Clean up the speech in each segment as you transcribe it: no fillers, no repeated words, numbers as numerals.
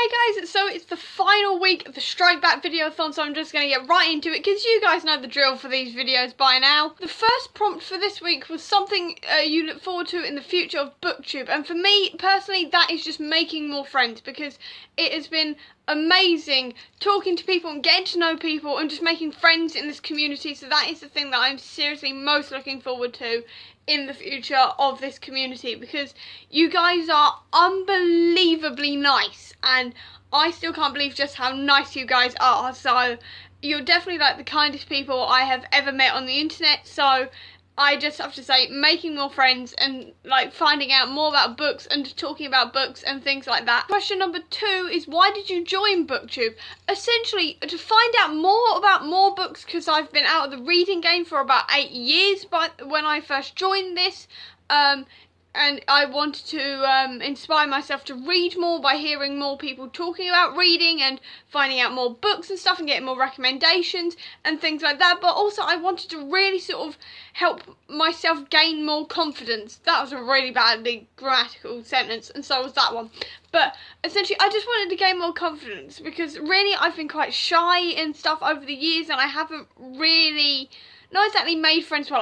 Hey guys, so it's the final week of the Strike Back Videothon, so I'm just going to get right into it because you guys know the drill for these videos by now. The first prompt for this week was something you look forward to in the future of BookTube, and for me personally that is just making more friends, because it has been amazing talking to people and getting to know people and just making friends in this community. So that is the thing that I'm seriously most looking forward to in the future of this community, because you guys are unbelievably nice and I still can't believe just how nice you guys are. So you're definitely like the kindest people I have ever met on the internet. So I just have to say, making more friends and like finding out more about books and just talking about books and things like that. Question number 2 is, why did you join BookTube? Essentially to find out more about more books, because I've been out of the reading game for about 8 years when I first joined this. And I wanted to inspire myself to read more by hearing more people talking about reading and finding out more books and stuff and getting more recommendations and things like that. But also I wanted to really sort of help myself gain more confidence. That was a really badly grammatical sentence, and so was that one. But essentially I just wanted to gain more confidence, because really I've been quite shy and stuff over the years, and I haven't really... not exactly made friends. Well,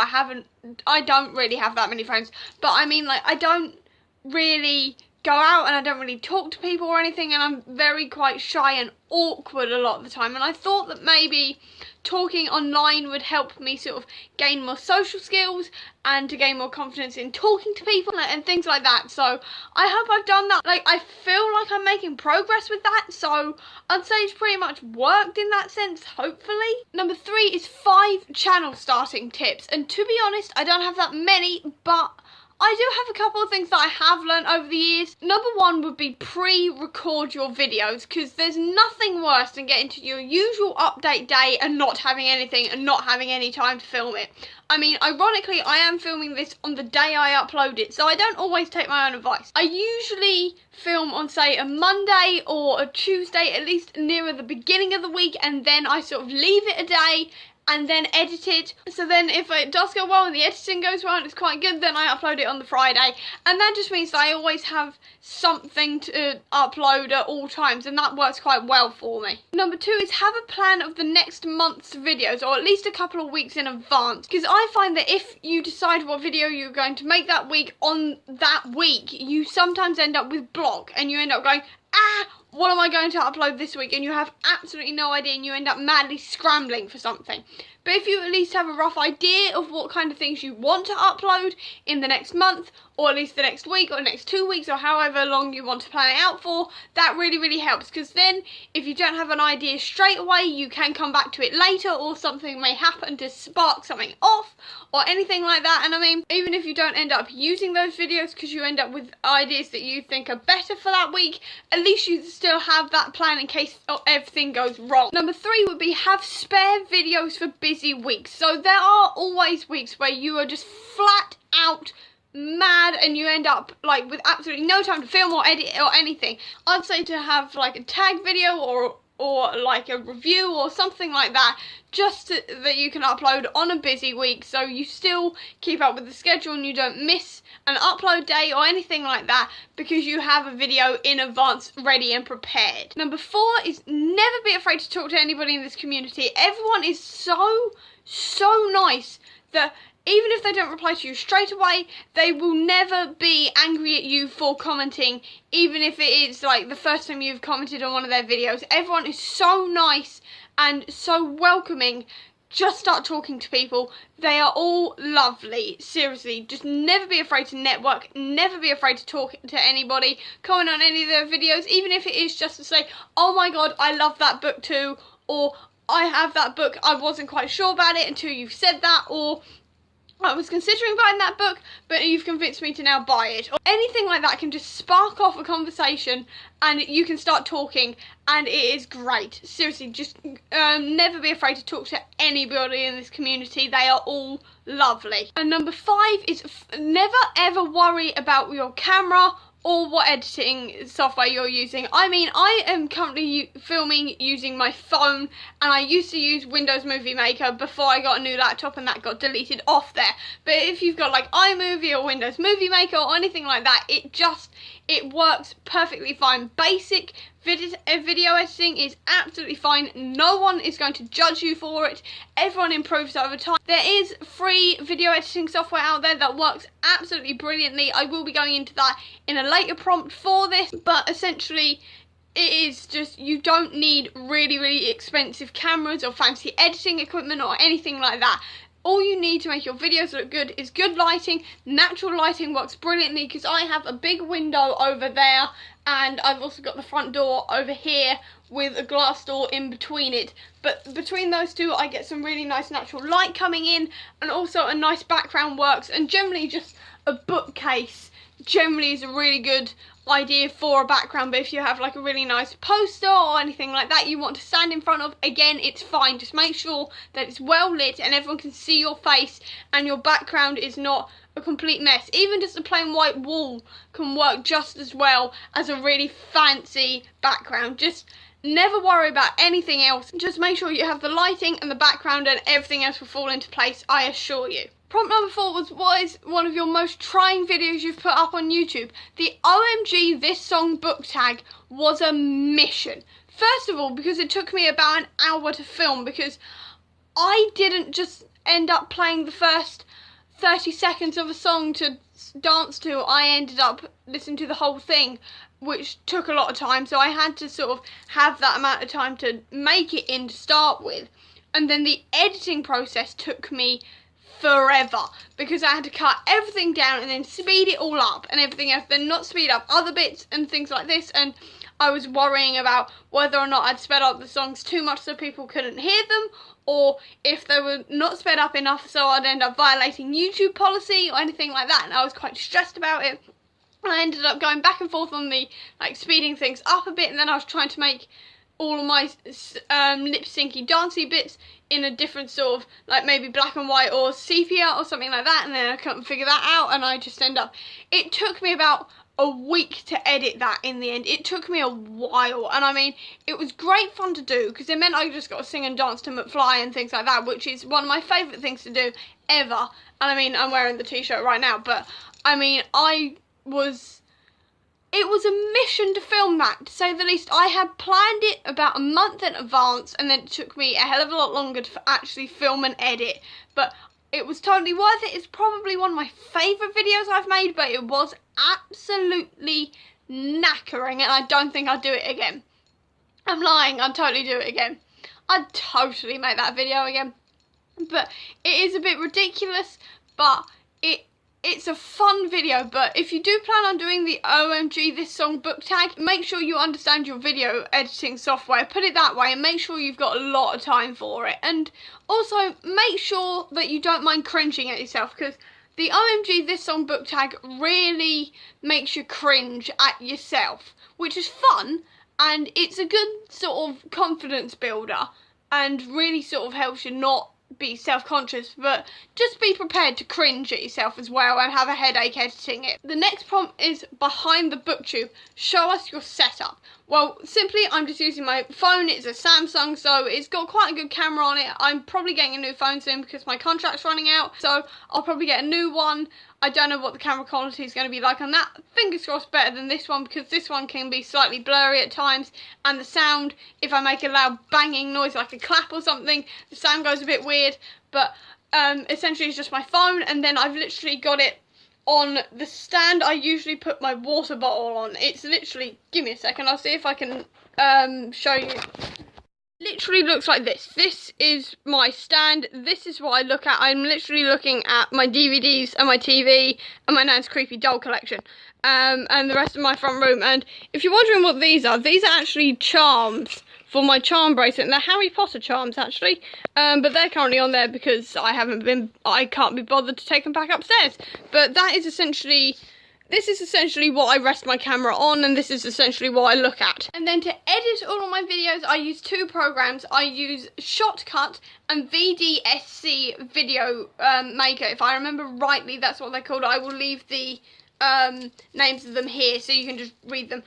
I don't really have that many friends, but I mean, like, I don't really go out and I don't really talk to people or anything, and I'm very quite shy and awkward a lot of the time, and I thought that maybe talking online would help me sort of gain more social skills and to gain more confidence in talking to people and things like that. So I hope I've done that. Like, I feel like I'm making progress with that, so I'd say it's pretty much worked in that sense, hopefully. Number 3 is 5 channel starting tips, and to be honest, I don't have that many, but I do have a couple of things that I have learned over the years. Number 1 would be pre-record your videos, because there's nothing worse than getting to your usual update day and not having anything and not having any time to film it. I mean, ironically, I am filming this on the day I upload it, so I don't always take my own advice. I usually film on, say, a Monday or a Tuesday, at least nearer the beginning of the week, and then I sort of leave it a day and then edit it. So then if it does go well and the editing goes well and it's quite good, then I upload it on the Friday. And that just means that I always have something to upload at all times, and that works quite well for me. Number 2 is have a plan of the next month's videos, or at least a couple of weeks in advance, because I find that if you decide what video you're going to make that week on that week, you sometimes end up with block and you end up going, what am I going to upload this week? And you have absolutely no idea, and you end up madly scrambling for something. But if you at least have a rough idea of what kind of things you want to upload in the next month, or at least the next week, or next 2 weeks, or however long you want to plan it out for, that really, really helps. Because then, if you don't have an idea straight away, you can come back to it later, or something may happen to spark something off, or anything like that. And I mean, even if you don't end up using those videos because you end up with ideas that you think are better for that week, at least you still have that plan in case everything goes wrong. Number 3 would be have spare videos for busy weeks. So there are always weeks where you are just flat out mad and you end up like with absolutely no time to film or edit or anything. I'd say to have like a tag video or like a review or something like that, just that you can upload on a busy week, so you still keep up with the schedule and you don't miss an upload day or anything like that, because you have a video in advance ready and prepared. Number 4 is never be afraid to talk to anybody in this community. Everyone is so nice that even if they don't reply to you straight away, they will never be angry at you for commenting, even if it is like the first time you've commented on one of their videos. Everyone is so nice and so welcoming. Just start talking to people. They are all lovely. Seriously, just never be afraid to network. Never be afraid to talk to anybody. Comment on any of their videos, even if it is just to say, oh my god, I love that book too, or I have that book, I wasn't quite sure about it until you've said that, or I was considering buying that book, but you've convinced me to now buy it. Or anything like that can just spark off a conversation and you can start talking, and it is great. Seriously, just never be afraid to talk to anybody in this community. They are all lovely. And number 5 is never ever worry about your camera or what editing software you're using. I mean, I am currently filming using my phone, and I used to use Windows Movie Maker before I got a new laptop, and that got deleted off there. But if you've got like iMovie or Windows Movie Maker or anything like that, it just It works perfectly fine. Basic video editing is absolutely fine. No one is going to judge you for it. Everyone improves over time. There is free video editing software out there that works absolutely brilliantly. I will be going into that in a later prompt for this, but essentially it is just, you don't need really expensive cameras or fancy editing equipment or anything like that. All you need to make your videos look good is good lighting. Natural lighting works brilliantly because I have a big window over there, and I've also got the front door over here with a glass door in between it. But between those two I get some really nice natural light coming in, and also a nice background works, and generally just a bookcase generally is a really good idea for a background. But if you have like a really nice poster or anything like that you want to stand in front of, again, it's fine. Just make sure that it's well lit and everyone can see your face and your background is not a complete mess. Even just a plain white wall can work just as well as a really fancy background. Just never worry about anything else. Just make sure you have the lighting and the background, and everything else will fall into place, I assure you. Prompt number 4 was, what is one of your most trying videos you've put up on YouTube? The OMG This Song book tag was a mission. First of all, because it took me about an hour to film, because I didn't just end up playing the first 30 seconds of a song to dance to. I ended up listening to the whole thing, which took a lot of time, so I had to sort of have that amount of time to make it in to start with. And then the editing process took me forever, because I had to cut everything down and then speed it all up and everything else, then not speed up other bits and things like this. And I was worrying about whether or not I'd sped up the songs too much so people couldn't hear them, or if they were not sped up enough so I'd end up violating YouTube policy or anything like that, and I was quite stressed about it. I ended up going back and forth on the speeding things up a bit, and then I was trying to make all of my lip-syncy dancey bits in a different sort of, maybe black and white or sepia or something like that, and then I couldn't figure that out, and I just end up, it took me about a week to edit that in the end. It took me a while, and I mean, it was great fun to do, because it meant I just got to sing and dance to McFly and things like that, which is one of my favourite things to do ever. And I mean, I'm wearing the t-shirt right now, but I mean, it was a mission to film that, to say the least. I had planned it about a month in advance, and then it took me a hell of a lot longer to actually film and edit. But it was totally worth it. It's probably one of my favourite videos I've made, but it was absolutely knackering, and I don't think I'd do it again. I'm lying, I'd totally do it again. I'd totally make that video again. But it is a bit ridiculous, but it's a fun video. But if you do plan on doing the OMG This Song book tag, make sure you understand your video editing software, put it that way, and make sure you've got a lot of time for it. And also make sure that you don't mind cringing at yourself, because the OMG This Song book tag really makes you cringe at yourself, which is fun, and it's a good sort of confidence builder and really sort of helps you not be self-conscious, but just be prepared to cringe at yourself as well and have a headache editing it. The next prompt is behind the booktube. Show us your setup. Well, simply, I'm just using my phone. It's a Samsung, so it's got quite a good camera on it. I'm probably getting a new phone soon because my contract's running out, so I'll probably get a new one. I don't know what the camera quality is going to be like on that. Fingers crossed better than this one, because this one can be slightly blurry at times, and the sound, if I make a loud banging noise like a clap or something, the sound goes a bit weird. But essentially it's just my phone, and then I've literally got it on the stand I usually put my water bottle on. It's literally, give me a second, I'll see if I can show you. Literally looks like this. This is my stand. This is what I look at. I'm literally looking at my DVDs and my TV and my nan's creepy doll collection, and the rest of my front room. And if you're wondering what these are actually charms for my charm bracelet, and they're Harry Potter charms actually, but they're currently on there because I can't be bothered to take them back upstairs. But that is essentially, this is essentially what I rest my camera on, and this is essentially what I look at. And then to edit all of my videos, I use two programs. I use Shotcut and VDSC Video Maker. If I remember rightly, that's what they're called. I will leave the names of them here, so you can just read them.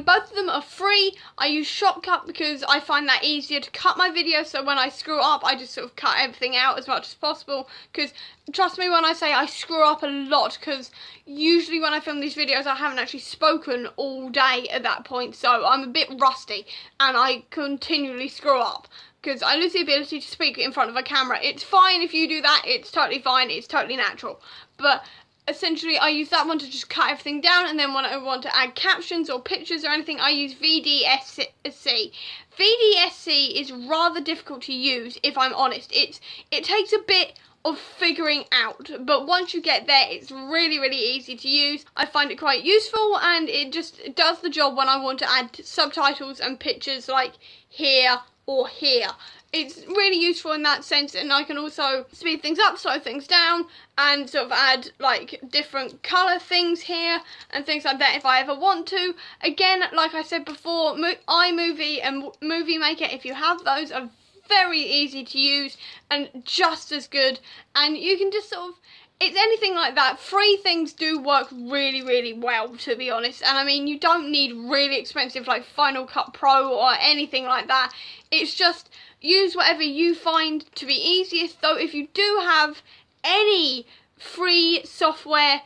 Both of them are free. I use Shotcut because I find that easier to cut my videos, so when I screw up, I just sort of cut everything out as much as possible, because trust me when I say I screw up a lot, because usually when I film these videos I haven't actually spoken all day at that point, so I'm a bit rusty, and I continually screw up, because I lose the ability to speak in front of a camera. It's fine if you do that, it's totally fine, it's totally natural, but essentially I use that one to just cut everything down, and then when I want to add captions or pictures or anything, I use VDSC. VDSC is rather difficult to use, if I'm honest. It takes a bit of figuring out, but once you get there, it's really, really easy to use. I find it quite useful, and it just does the job when I want to add subtitles and pictures like here or here. It's really useful in that sense, and I can also speed things up, slow things down, and sort of add like different colour things here and things like that if I ever want to. Again, like I said before, iMovie and Movie Maker, if you have those, are very easy to use and just as good, and you can just sort of, it's anything like that. Free things do work really, really well, to be honest. And I mean, you don't need really expensive like Final Cut Pro or anything like that. It's just use whatever you find to be easiest. Though if you do have any free software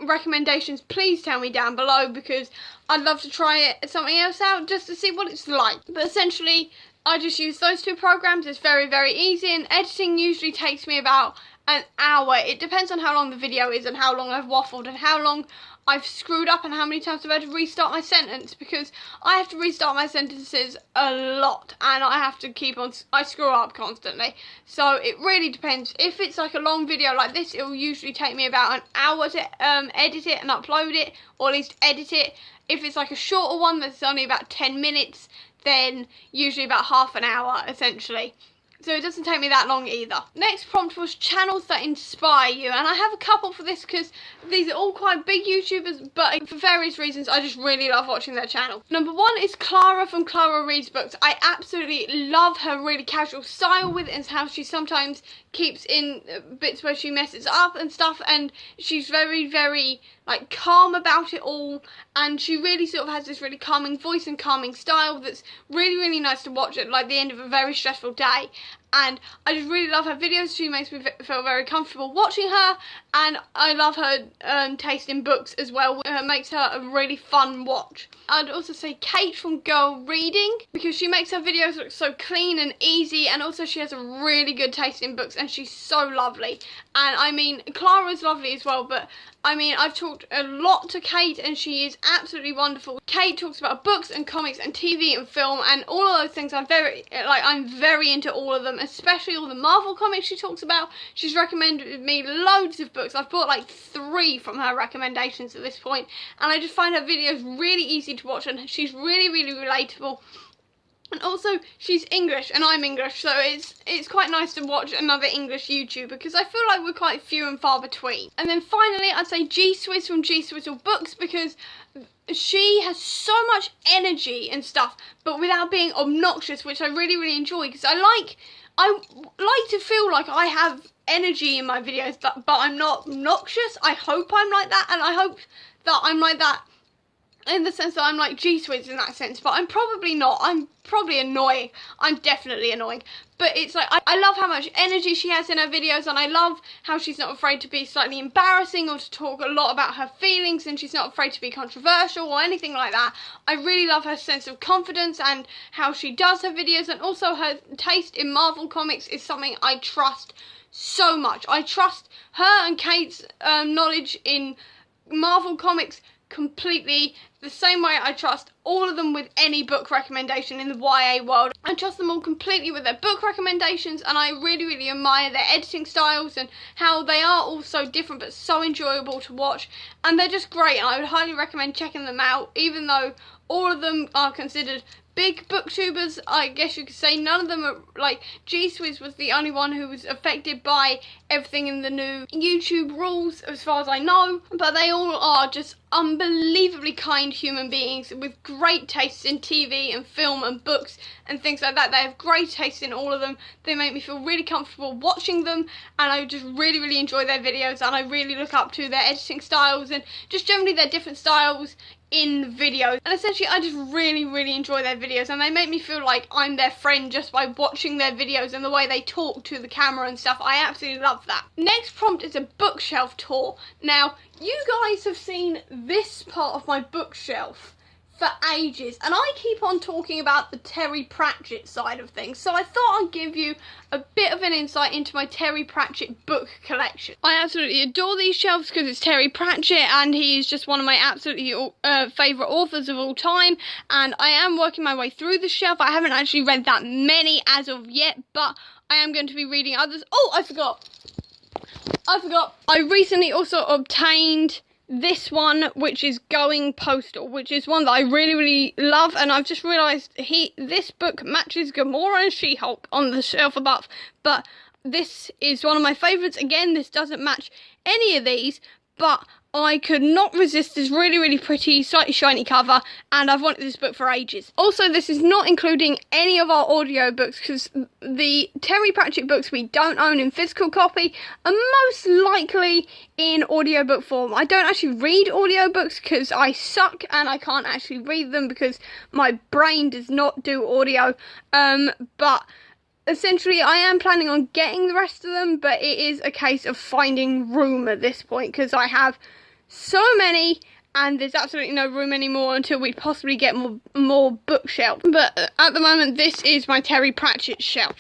recommendations, please tell me down below, because I'd love to try something else out just to see what it's like. But essentially, I just use those two programs. It's very, very easy, and editing usually takes me about an hour. It depends on how long the video is and how long I've waffled and how long I've screwed up and how many times I've had to restart my sentence, because I have to restart my sentences a lot, and I have to keep on, I screw up constantly. So it really depends. If it's like a long video like this, it will usually take me about an hour to edit it and upload it, or at least edit it. If it's like a shorter one that's only about 10 minutes, then usually about half an hour essentially. So it doesn't take me that long either. Next prompt was channels that inspire you, and I have a couple for this because these are all quite big YouTubers, but for various reasons I just really love watching their channel. Number one is Clara from Clara Reads Books. I absolutely love her really casual style with it, and how she sometimes keeps in bits where she messes up and stuff, and she's very, very like calm about it all, and she really sort of has this really calming voice and calming style that's really, really nice to watch at like the end of a very stressful day. And I just really love her videos. She makes me feel very comfortable watching her, and I love her taste in books as well. It makes her a really fun watch. I'd also say Kate from Girl Reading, because she makes her videos look so clean and easy, and also she has a really good taste in books, and she's so lovely. And I mean, Clara's lovely as well, but I mean, I've talked a lot to Kate, and she is absolutely wonderful. Kate talks about books and comics and TV and film and all of those things. I'm very into all of them, especially all the Marvel comics she talks about. She's recommended me loads of books. I've bought like 3 from her recommendations at this point, and I just find her videos really easy to watch, and she's really, really relatable. And also, she's English and I'm English, so it's quite nice to watch another English YouTuber, because I feel like we're quite few and far between. And then finally, I'd say G-Swizz from G-Swizzle Books, because she has so much energy and stuff, but without being obnoxious, which I really, really enjoy, because I like to feel like I have energy in my videos, but I'm not obnoxious. I hope I'm like that, and I hope that I'm like that in the sense that I'm like G-Swizz in that sense, but I'm probably not. I'm probably annoying. I'm definitely annoying. But it's like, I love how much energy she has in her videos, and I love how she's not afraid to be slightly embarrassing or to talk a lot about her feelings, and she's not afraid to be controversial or anything like that. I really love her sense of confidence and how she does her videos, and also her taste in Marvel comics is something I trust so much. I trust her and Kate's knowledge in Marvel comics completely, the same way I trust all of them with any book recommendation in the YA world. I trust them all completely with their book recommendations, and I really, really admire their editing styles and how they are all so different but so enjoyable to watch, and they're just great, and I would highly recommend checking them out, even though all of them are considered big booktubers, I guess you could say. None of them are, like, G Swizz was the only one who was affected by everything in the new YouTube rules, as far as I know. But they all are just unbelievably kind human beings with great tastes in TV and film and books and things like that. They have great taste in all of them. They make me feel really comfortable watching them, and I just really, really enjoy their videos, and I really look up to their editing styles and just generally their different styles in videos. And essentially I just really, really enjoy their videos, and they make me feel like I'm their friend just by watching their videos and the way they talk to the camera and stuff. I absolutely love that. Next prompt is a bookshelf tour. Now, you guys have seen this part of my bookshelf for ages, and I keep on talking about the Terry Pratchett side of things, so I thought I'd give you a bit of an insight into my Terry Pratchett book collection. I absolutely adore these shelves because it's Terry Pratchett, and he's just one of my absolutely favourite authors of all time, and I am working my way through the shelf. I haven't actually read that many as of yet, but I am going to be reading others. Oh, I forgot. I recently also obtained this one, which is Going Postal, which is one that I really, really love, and I've just realised this book matches Gamora and She-Hulk on the shelf above, but this is one of my favourites. Again, this doesn't match any of these, but I could not resist this really, really pretty, slightly shiny cover, and I've wanted this book for ages. Also, this is not including any of our audiobooks, because the Terry Pratchett books we don't own in physical copy are most likely in audiobook form. I don't actually read audiobooks because I suck and I can't actually read them because my brain does not do audio, but essentially, I am planning on getting the rest of them, but it is a case of finding room at this point, because I have so many, and there's absolutely no room anymore until we possibly get more bookshelf. But at the moment, this is my Terry Pratchett shelf.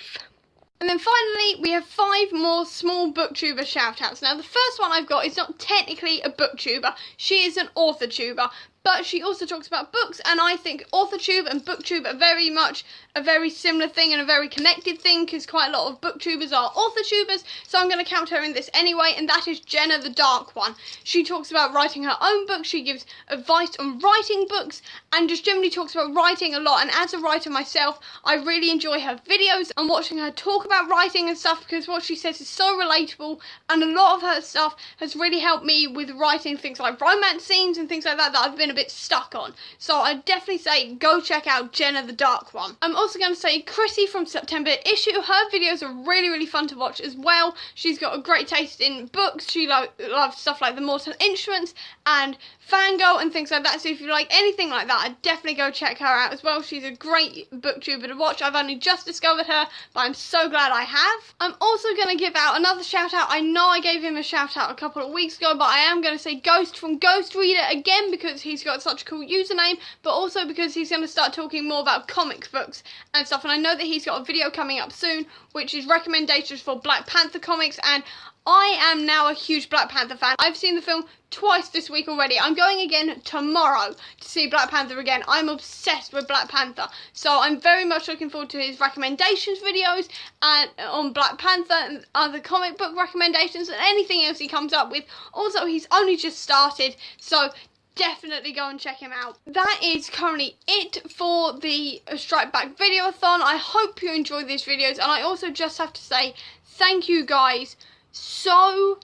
And then finally, we have 5 more small booktuber shout-outs. Now, the first one I've got is not technically a booktuber. She is an author-tuber, but she also talks about books, and I think AuthorTube and BookTube are very much a very similar thing and a very connected thing, because quite a lot of booktubers are author-tubers, so I'm going to count her in this anyway, and that is Jenna the Dark One. She talks about writing her own books, she gives advice on writing books, and just generally talks about writing a lot, and as a writer myself, I really enjoy her videos and watching her talk about writing and stuff, because what she says is so relatable, and a lot of her stuff has really helped me with writing things like romance scenes and things like that I've been a bit stuck on. So I'd definitely say go check out Jenna the Dark One. I'm also going to say Chrissy from September Issue. Her videos are really, really fun to watch as well. She's got a great taste in books. She loves stuff like The Mortal Instruments and Fangirl and things like that. So if you like anything like that, I'd definitely go check her out as well. She's a great booktuber to watch. I've only just discovered her, but I'm so glad I have. I'm also going to give out another shout out. I know I gave him a shout out a couple of weeks ago, but I am going to say Ghost from Ghost Reader again, because he's got such a cool username, but also because he's going to start talking more about comics books and stuff. And I know that he's got a video coming up soon, which is recommendations for Black Panther comics, and I am now a huge Black Panther fan. I've seen the film twice this week already. I'm going again tomorrow to see Black Panther again. I'm obsessed with Black Panther. So I'm very much looking forward to his recommendations videos and on Black Panther and other comic book recommendations and anything else he comes up with. Also, he's only just started, so definitely go and check him out. That is currently it for the Strike Back Videothon. I hope you enjoyed these videos, and I also just have to say thank you guys so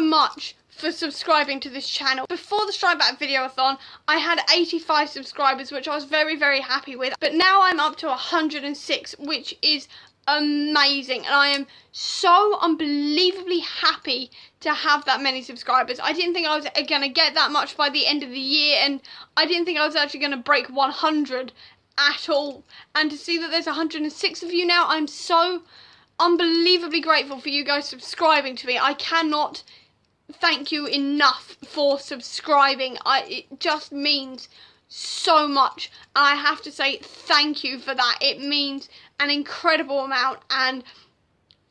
much for subscribing to this channel. Before the Strike Back Videothon, I had 85 subscribers, which I was very, very happy with, but now I'm up to 106, which is amazing, and I am so unbelievably happy to have that many subscribers. I didn't think I was going to get that much by the end of the year, and I didn't think I was actually going to break 100 at all, and to see that there's 106 of you now, I'm so unbelievably grateful for you guys subscribing to me. I cannot thank you enough for subscribing. It just means so much, and I have to say thank you for that. It means an incredible amount, and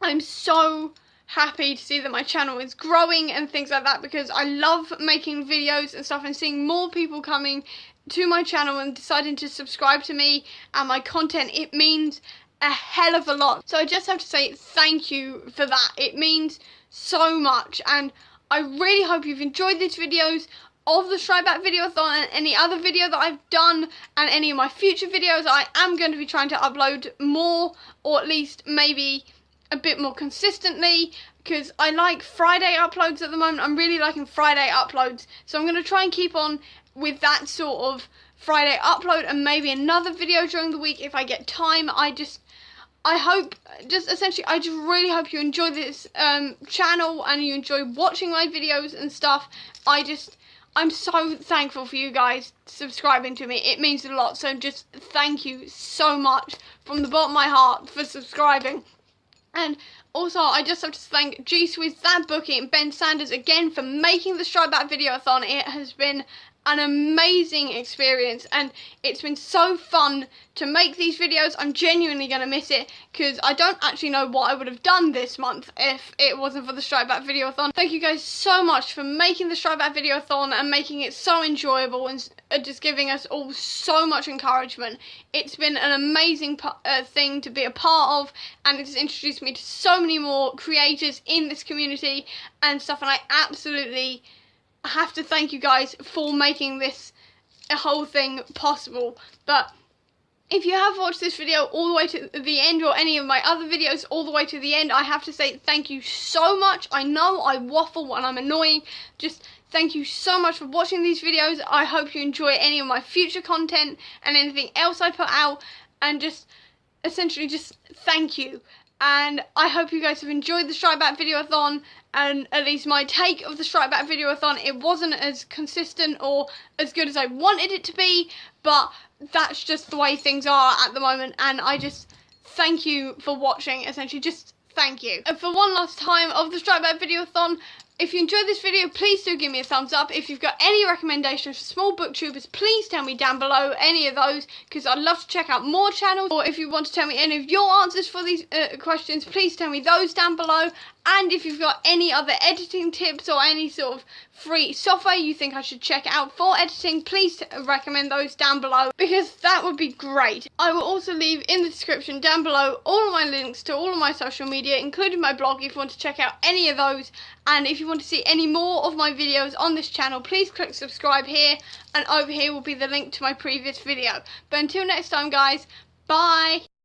I'm so happy to see that my channel is growing and things like that, because I love making videos and stuff, and seeing more people coming to my channel and deciding to subscribe to me and my content. It means a hell of a lot. So I just have to say thank you for that. It means so much, and I really hope you've enjoyed these videos. of the Strike Back Videothon and any other video that I've done and any of my future videos, I am going to be trying to upload more, or at least maybe a bit more consistently, because I like Friday uploads at the moment. I'm really liking Friday uploads, so I'm going to try and keep on with that sort of Friday upload and maybe another video during the week if I get time. I just really hope you enjoy this channel and you enjoy watching my videos and stuff. I'm so thankful for you guys subscribing to me. It means a lot, so just thank you so much from the bottom of my heart for subscribing. And also, I just have to thank G Swiss, That Bookie and Ben Sanders again for making the Strike Back Videothon. It has been an amazing experience and it's been so fun to make these videos. I'm genuinely going to miss it because I don't actually know what I would have done this month if it wasn't for the Strike Back Videothon. Thank you guys so much for making the Strike Back Videothon and making it so enjoyable and just giving us all so much encouragement. It's been an amazing thing to be a part of, and it's introduced me to so many more creators in this community and stuff, and I absolutely have to thank you guys for making this whole thing possible. But if you have watched this video all the way to the end, or any of my other videos all the way to the end, I have to say thank you so much. I know I waffle and I'm annoying. Just thank you so much for watching these videos. I hope you enjoy any of my future content and anything else I put out, and just essentially just thank you. And I hope you guys have enjoyed the Strike Back Videothon, and at least my take of the Strike Back Videothon. It wasn't as consistent or as good as I wanted it to be, but that's just the way things are at the moment, and I just thank you for watching, essentially, just thank you. And for one last time of the Strike Back Videothon, if you enjoyed this video, please do give me a thumbs up. If you've got any recommendations for small booktubers, please tell me down below any of those, because I'd love to check out more channels. Or if you want to tell me any of your answers for these questions, please tell me those down below. And if you've got any other editing tips or any sort of free software you think I should check out for editing, please recommend those down below, because that would be great. I will also leave in the description down below all of my links to all of my social media, including my blog, if you want to check out any of those. And if you want to see any more of my videos on this channel, please click subscribe here, and over here will be the link to my previous video. But until next time guys, bye!